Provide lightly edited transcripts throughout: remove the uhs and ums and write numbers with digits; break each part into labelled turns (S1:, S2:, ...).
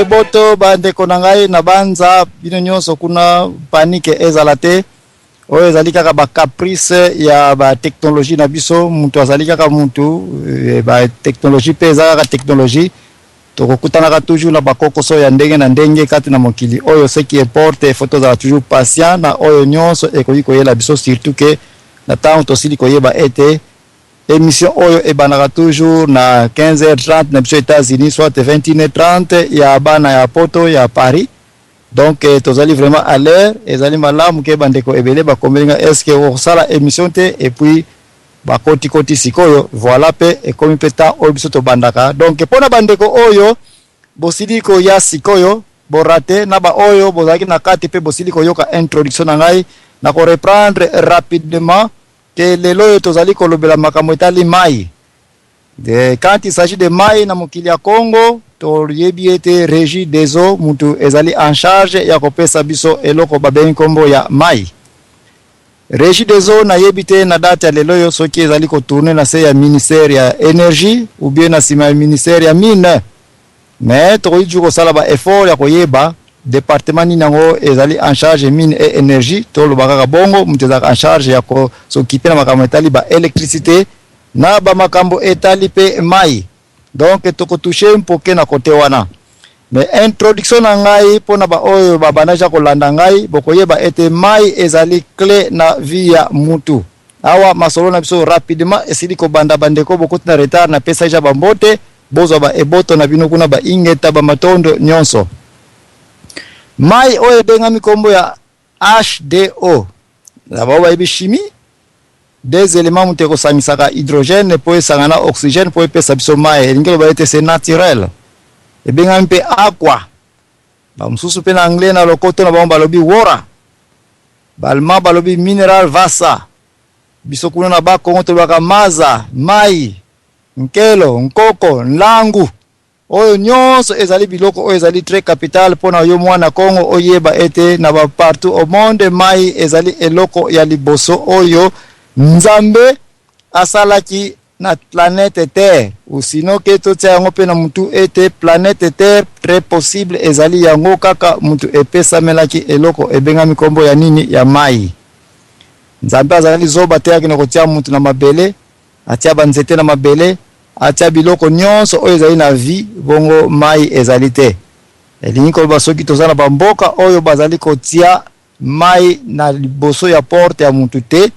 S1: eboto bande konangai na banza bino nyonso kuna panique ezala te oyo ezali kaka ba caprice ya ba technologie na biso mutu azali kaka mutu ba technologie pe ezaka technologie tokokutanaka toujours na bakokoso ya ndenge na ndenge kati na mokili oyo ce qui importe photo za toujours patient na oyo nyonso ekoki koyela biso surtout que na temps tosili koyeba ete émission oyo ebanaka toujours na 15h30 na biso États-Unis soit 21h30 ya bana ya poto ya Paris. Donc tozali vraiment à l'heure ezali malamu ke bandeko ebele bakomelinga est-ce que osala émission te et puis bakoti koti sikoyo voilà pe ekomi peta oyo biso to bandaka. Donc pona bandeko oyo bosili ko ya sikoyo borate na ba oyo bozaki na kati pe bosili ko yoka introduction na ngai na ko reprendre rapidement que lelo yo tozali ko lobela makambo etali mai. Quand il s'agit de mai na mokili ya Congo to yebi ete régie des eaux mutu ezali en charge ya kopesa biso eloko babengi kombo ya mai. Régie des eaux na yebite na date ya lelo yo soki ezali ko tourner na se ya ministère ya énergie ou bien na sima ya ministère ya mine. Mais to yiju ko sala ba effort ya koyeba département ni nango ezali en charge mine et énergie to lo bakaka bongo mutu ezali en charge ya ko s'occuper na makambo etali ba électricité na ba makambo etali pe mai. Donc toko toucher mpoke na kote wana. Mais introduction na ngai pona ba oyo babanaja kolanda ngai bokoyeba ete mai ezali clé na vie ya mutu. Awa masolo na biso rapidement esili ko banda bandeko bokoti na retard na pesa ja bambote bozo ba eboto na bino kuna ba ingeta ba matondo nyonso. Mai oyo bengami kombo ya H2O. La ba ibi chimie des éléments mutu ko samisaka hydrogène po esangana oxygène po epesa biso mai ngelo ba ete c'est naturel. E bengami pe aqua. Ba msusu pe na anglais na lokoto na ba lobi water. Balma balobi mineral vasa. Biso kuna na ba Kongo to baka maza, mai, nkelo, nkoko, nlangu. Oyo nyonso ezali biloko oyo ezali très capital pona yo mwana Kongo oyeba ete na ba partout au monde mai ezali eloko ya liboso oyo Nzambe asalaki na planète Terre ou sinon que to tia yango pe na mutu ete planète Terre très possible ezali yango kaka mutu epesa melaki eloko ebengami kombo ya nini ya mai. Nzambe azali zoba te akina kotia mutu na mabele atia banzete na mabele atia biloko nyonso oyo ezali na vie bongo mai ezali te. Elingi ko basoki tozana bamboka oyo bazali kotia mai na liboso ya porte ya mutu te.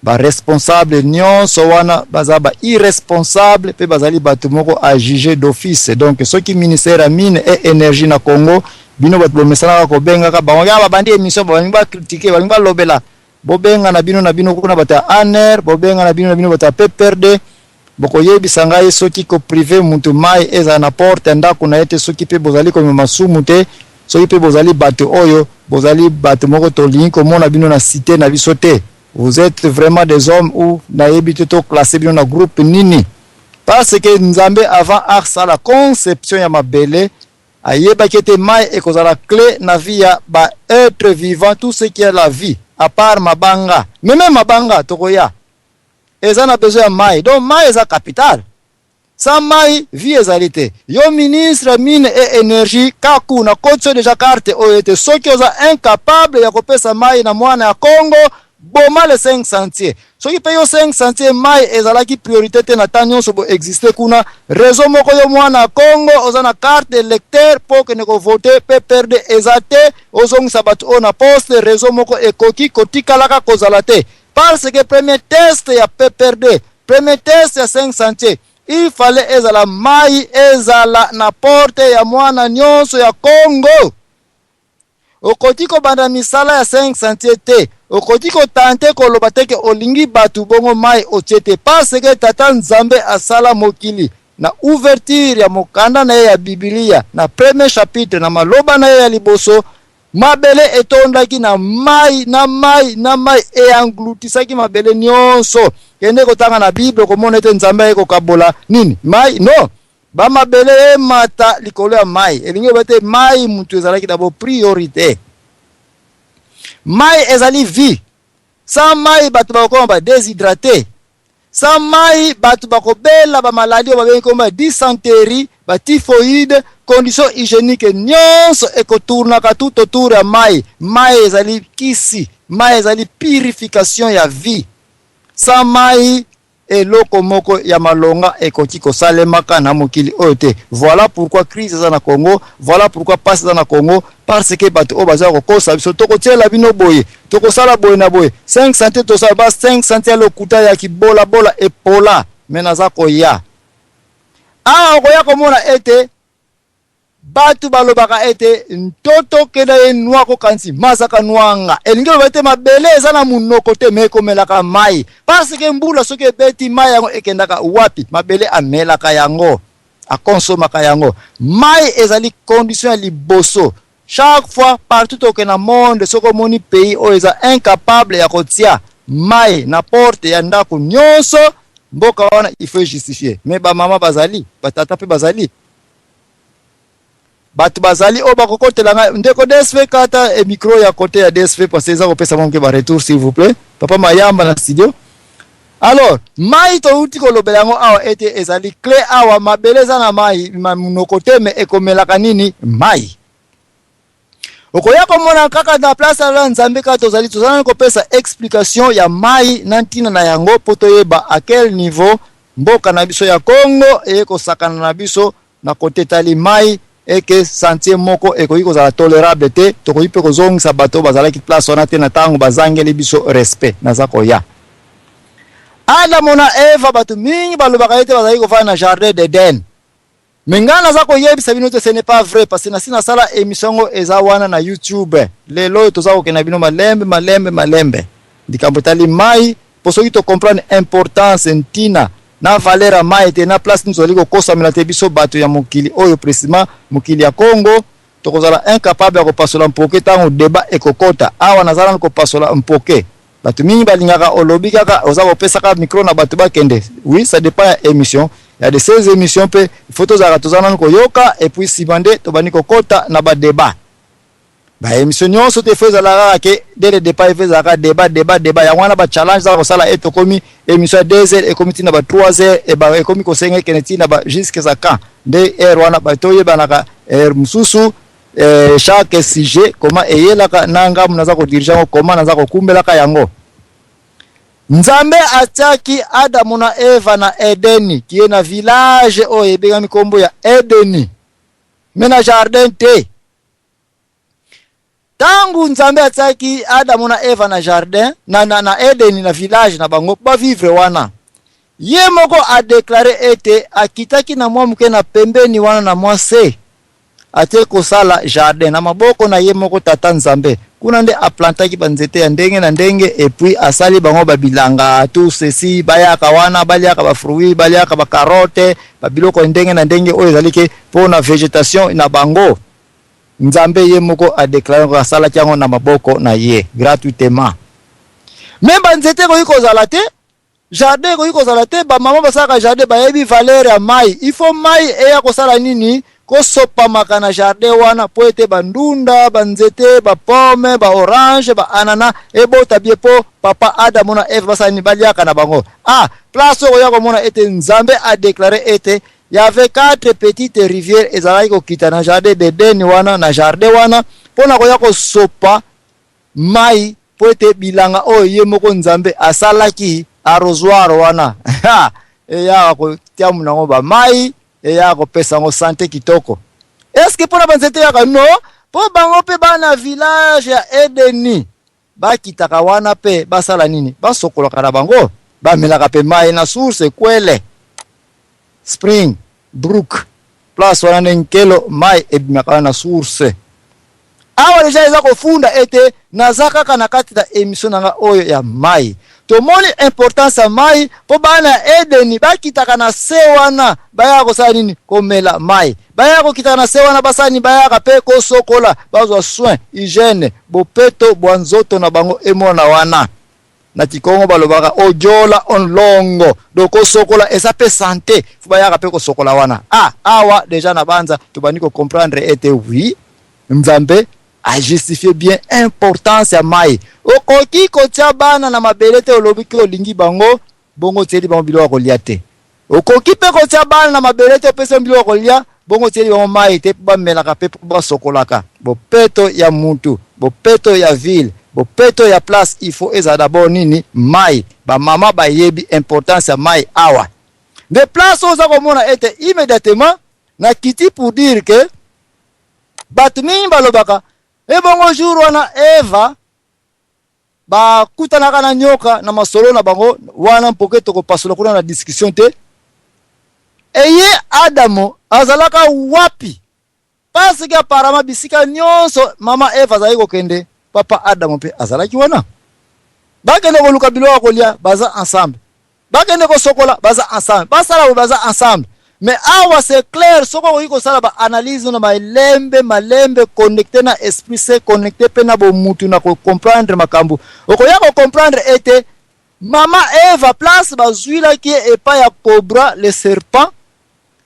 S1: Ba responsable nyonso wana bazaba irresponsable pe bazali batu moko a juger d'office. Donc ceux qui ministère à mine et énergie na Congo bino batu bomesana ko benga ka bango ya bandi émission ba critiquer ba lobela bobenga na bino kuna bata aner bobenga na bino bata PPRD boko yebi sangai soki ko privé mutu mai eza na porte ndako na ete soki pe bozali ko masumu te soki pe bozali batu oyo bozali batu moko to linko mona bino na cité na biso te. Vous êtes vraiment des hommes ou naïbité to classé bien dans groupe nini. Parce que Nzambe avant arsa la conception ya mabele ayeba kete mai e kozala clé na vie ya ba être vivant tout ce qui est la vie à part mabanga. Même mabanga tokoya. Eza na besoin ya mai. Donc mai eza capital. Sans mai vie ezalité. Yo ministre mine et énergie kaku na kotso déjà carte o ete soki oza incapable ya kopesa mai na mwana ya Congo. Boma le 5 sentiers. So ki payo 5 sentiers mai ezalaki priorité te na tanyo so bo exister kuna réseau moko yo mwana Congo ozana carte électeur pour que ne ko voter pe perdre ezate ozong sabatu ona poste réseau moko ekoki kotikalaka kozala te parce que premier test ya pe perdre premier test ya 5 sentiers il fallait ezala mai ezala na porte ya mwana nyonso ya Congo. Okotiko banda misala ya 5 sentiers te okotiko tante ko lobateke olingi batu bongo mai otiete parce que tata Nzambe asala mokili na ouverture ya mokanda na ya Biblia na premier chapitre na maloba na ya liboso mabele etondaki na mai e engloutisaki mabele nyonso kende kotanga na Bible komona ete Nzambe eko kabola nini mai no ba mabele mata likolo ya mai elingi bate mai mutu ezalaki d'abord priorité. Mai ezali vie. Sans mai batu bakoma ba déshydraté. Sa mai batu bakobela ba maladie ba bengi koma dysenterie, ba typhoïde, condition hygiénique nyonso ekotourna ka tout autour ya mai. Mai ezali kisi, mai ezali purification ya vie. Sa mai eloko moko ya malonga ekoki kosalemaka na mokili oyo te. Voilà pourquoi crise eza na Congo, voilà pourquoi passe eza na Congo, parce que bato oyo baza kokosa biso tokotiela bino boye, tokosala boye na boye 5 centimes tosala ba 5 centimes ya lokuta ya kibola bola epola menaza koya. Okoya komona ete batu balobaka ete ntoto kena ye noa ko kansi masaka nwanga elingi lobete mabele eza na munoko te mekomelaka mai parce que mbula soki ebeti mai yango ekendaka wapi mabele amelaka yango akonsomaka yango. Mai ezali condition ya liboso. Chaque fois partout au na monde soko moni pays o eza incapable ya kotia mai na porte ya ndako nyonso mboka wana il faut justifier. Mais ba mama bazali batata pe bazali batu bazali o bakokotelanga ndeko DSV kata e micro ya côté ya DSV parce que ça kopesa monke ba retour s'il vous plaît papa Mayamba na studio. Alors mai to uti ko lobelango awa ete ezali clé awa mabeleza na mai munoko me ekomelaka nini mai. Okoya komona kaka na place la Nzambe ka tozali kopesa explication ya mai nantina na yango poto yeba à quel niveau mboka na biso ya Congo e ko sakana na biso na kote tali mai et que sentier moko ekoki kozala tolérable te tokoki pe kozongisa bato bazalaki place wana te na tango bazangeli biso respect naza koya. Adamu na Eva batu mingi balobaka ete bazali kofana na jardin d'Eden. Menga naza koyebisa bino te ce n'est pas vrai parce que na sina sala émission eza wana na YouTube. Lelo toza kokena bino malembe. Ndikambo tali mai posoki to comprendre importance ntina na valera mai te na place nzoli ko kosa milate biso bato ya mokili oyo précisément mokili ya Congo tokozala incapable ya kopasola mpoke tango débat ekokota awa nazala ko pasola mpoke bato mingi balingaka olobi kaka oza kopesa ka micro na bato bakende. Oui, ça dépend ya émission. Il y a de ces émissions pe photos za tozana ko yoka et puis sibande to bani kokota na ba débat. Ba émission nyonso te feza la ke dès le départ feza ka débat ya wana ba challenge za ko sala eto komi émission 2 heures et comité na ba 3 heures et ba komi ko senga keneti na ba jusqu'à ça quand de heure wana ba toye banaka heure mususu chaque sujet comment eyela ka nanga munaza ko diriger comment naza ko kumbela ka yango. Nzambe ataki Adamu na Eva na Edeni qui est na village o ebega mikombo ya Edeni mena jardin te. Tangu Nzambe ataki Adamu na Eva na jardin na Edeni na village na bango ba vivre wana ye moko a déclaré ete akitaki na mwa muke na pembeni wana na mwa se ate kosala jardin na maboko na ye moko tata Nzambe kuna nde aplantaki banzete ya ndenge na ndenge et puis asali bango babilanga tout ceci bayaka wana baliaka ba fruits baliaka ba carotte babiloko ndenge na ndenge oyo ezalike pona végétation na bango. Nzambe ye moko a déclaré ko asala kyango na maboko na ye gratuitement. Mais banzete ko ikozala te jardin ko ikozala te ba mama basaka jardin bayebi valeur ya mai. Il faut mai eya kosala nini ko sopa makana jardin wana po ete bandunda banzete ba pomme ba orange ba anana ebota bie po papa Adamu na Eva basani baliaka na bango. Place oyo ko mona ete Nzambe a déclaré ete il y avait 4 petites rivières ezalaki kokita na jardin d'Eden wana na jardin wana pona koya ko sopa mai po ete bilanga oyo ye moko Nzambe asalaki arrosoir wana eya ko tia munango ba mai eya ko pesa ngo santé kitoko. Est-ce que pona banzete yaka no po bango pe bana village ya Edeni bakitaka wana pe basala nini basokola kana bango bamelaka pe mai na source kwele spring brook place wana nkelo mai ebimaka na source awa deja eza kofunda ete nazaka kana kati ta émission nanga oyo ya mai to moni importance ya mai po bana Edeni bakitaka na se wana baya kosala nini komela mai baya kokitaka na se wana basani baya pe ko sokola bazwa soin hygiène bopeto bwanzoto na bango emona wana na Kikongo balobaka ojola on longo doko sokola esa pe santé fubaya pe ko sokola wana awa déjà na banza tubani ko comprendre ete oui Nzambe a justifié bien importance ya mai okoki kotia bana na mabelete olobi ki olingi bango bongo tieli bango biloko kolia te. Okoki pe kotia bana na mabele te pesa biloko kolia, bongo tieli bango mai te ba melaka pe ba sokolaka. Bopeto ya muntu, bopeto ya ville, bopeto ya place, il faut eza d'abord nini mai. Ba mama ba yebi importance ya mai awa. De place oza komona ete immédiatement na kiti pour dire que batmi balobaka e bongo jour wana Eva ba kutanaka na nyoka na masolo na bango wana mpoke toko pasola kuna na discussion te. Eye Adamo azalaka wapi? Parce que apparemment bisika nyonso mama Eva zaiko kende, papa Adamo pe azalaki wana. Bakende ko luka biloko kolia baza ensemble. Bakende ko sokola baza ensemble. Basala baza ensemble. Mais awa c'est clair, soko ko sala ba analyse na malembe connecté na esprit, c'est connecté pe na bo mutu na ko comprendre makambu. Okoya ko comprendre ete mama Eva place bazwila ki e pa ya cobra le serpent.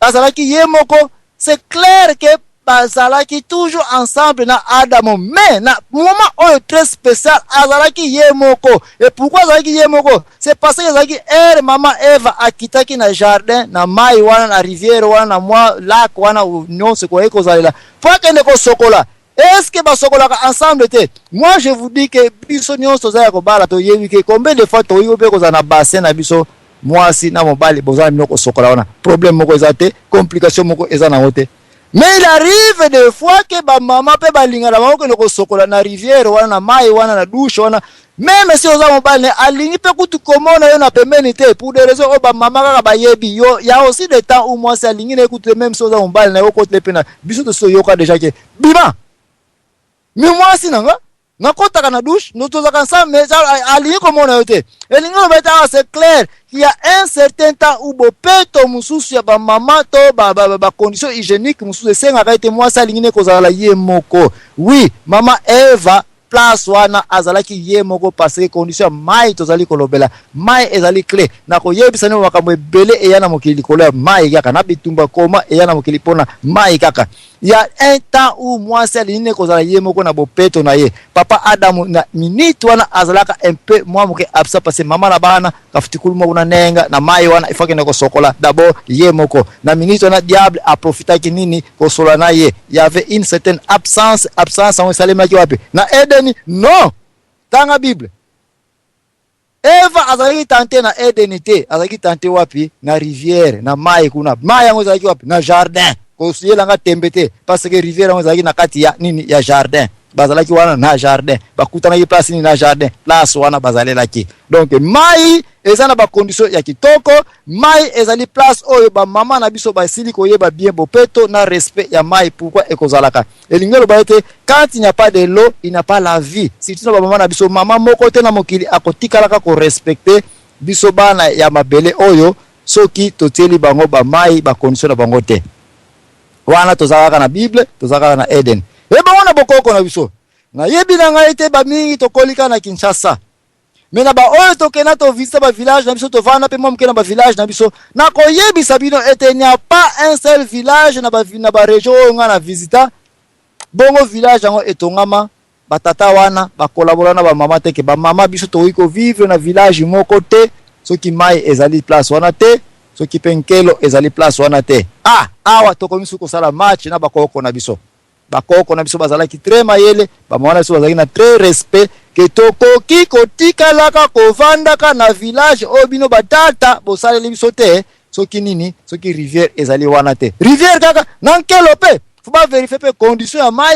S1: Azalaki yemoko, c'est clair que bazalaki toujours ensemble na Adamo, mais na moment oyo très spécial azalaki yemoko. Et pourquoi azalaki yemoko? C'est parce que azalaki mama Eva akitaki na jardin na mai wana na rivière wana na mwa lac wana nyonso ko eko zalela. Faut que ne ko sokola. Est-ce que ba sokolaka ensemble te? Moi je vous dis que biso nyonso za ko bala to yebi ke combien de fois to yobe ko za na bassin na biso mwasi na mobali bozana minoko sokola wana. Problème moko ezate, complication moko ezana wote. Mais il arrive des fois que ba mama pe balinga na bango ko sokola na rivière wana na mai wana na douche wana. Même si oza mobali alingi pe kutu komona yo na pembeni te pour des raisons ba mama kaka ba yebi yo. Il y a aussi des temps où moi c'est alingi na écoute même si oza mobali na yo kote pena biso to so yoka déjà que bima. Mais moi si nanga nakota kana douche nous tous ensemble mais alingi komona yo te. Elingi no beta c'est clair. Il y a un certain temps où bopeto mususu ya ba mama to ba condition hygiénique mususu senga kaite moi ça lingine kozala ye moko. Oui, mama Eva place wana azalaki ye moko parce que condition mai tozali kolobela mai ezali clé na ko yebisa ne makambo ebele eyana mokili kola mai kaka na bitumba koma eyana mokili pona mai kaka. Il y a un temps où moi c'est lingine kozala ye moko na bopeto na ye papa Adam na minute wana azalaka un peu moi moke absa parce que mama na bana kafutikulu mo una nenga na mai wana ifake ne ko sokola d'abord ye moko na minute wana diable a profita kinini ko sola na ye. Il y avait une certaine absence on salema ki wapi na Eden. Non, dans la Bible Eva azalaki tante na Eden te, azalaki tante wapi na rivière na mai kuna mai yango azalaki wapi na jardin ko siyela nga tembete parce que rivière yango azalaki na kati ya nini ya jardin bazalaki wana na jardin bakutana ki place ni na jardin place wana bazalelaki. Donc mai ezana ba condition ya kitoko, mai ezali place oyo ba mama na biso ba sili ko yeba bien bopeto na respect ya mai pourquoi ekozalaka. Elingelo ba ete quand il n'y a pas de l'eau, il n'y a pas la vie. Si tu na ba mama na biso mama moko te na mokili akotikalaka ko respecter biso bana ya mabele oyo soki totieli bango ba mai ba condition na bango te. Wana tozalaka na Bible, tozalaka na Eden. Eba wana bokoko na biso. Na yebi na ngai te ba mingi tokolika na Kinshasa. Mais na ba oyo tokena to visiter ba village na biso to vana pe mom kena ba village na biso. Na ko yebi sabino ete il n'y a pas un seul village na ba région nga na visita. Bongo village ngo etongama batata wana ba collaborer na ba mama te ke ba mama biso to iko vivre na village moko te soki mai ezali place wana te soki penkelo ezali place wana te. Ah awa tokomisu ko sala match na bakoko na biso. Bakoko na biso bazalaki très mayele ba mwana biso bazalaki na très respect ke tokoki kotikalaka kovandaka na village obino batata bosaleli biso te soki nini soki rivière ezali wana te. Rivière kaka na nkelo pe faut pas vérifier pe condition ya mai